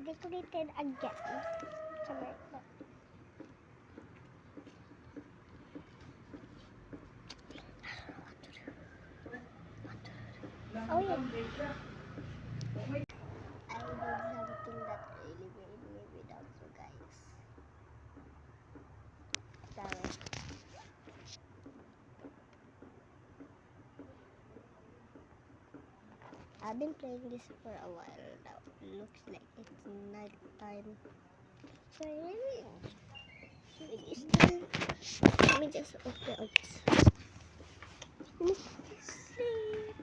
decorated again. Something like that. Oh yeah. I did something that really made me without you guys. Sorry. I've been playing this for a while now. Looks like it's night time. So let me just open up. Let me sleep.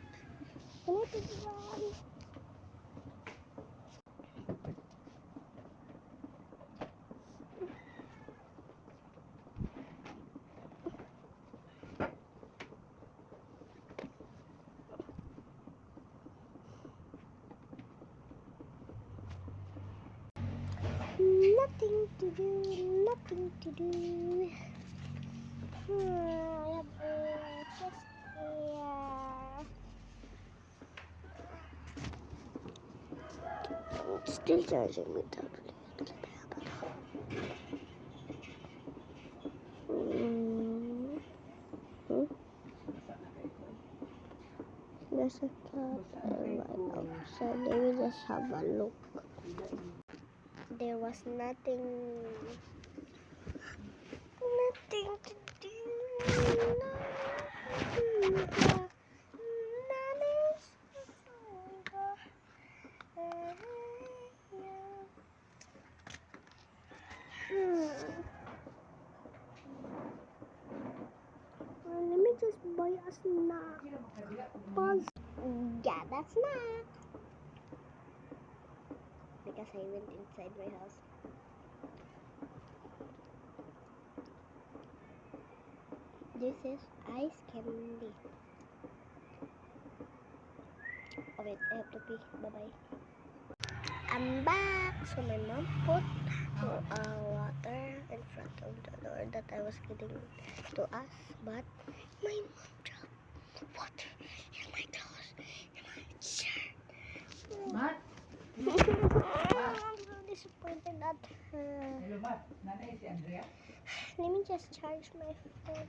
Can I put it on? Nothing to do, nothing to do. I have a chest here. I'm still charging my tablet. There's a cat right outside. Let me just have a look. There was nothing to do. Let me just buy a snack. Pause. Yeah, that's snack. Because I went inside my house. This is ice candy. Oh wait, I have to pee. Bye-bye. I'm back. So my mom put water in front of the door that I was getting to us. But my mom dropped water in my clothes, in my shirt. Mat? I'm so disappointed at her. Hello, Mat. Nanay si Andrea? Let me just charge my phone.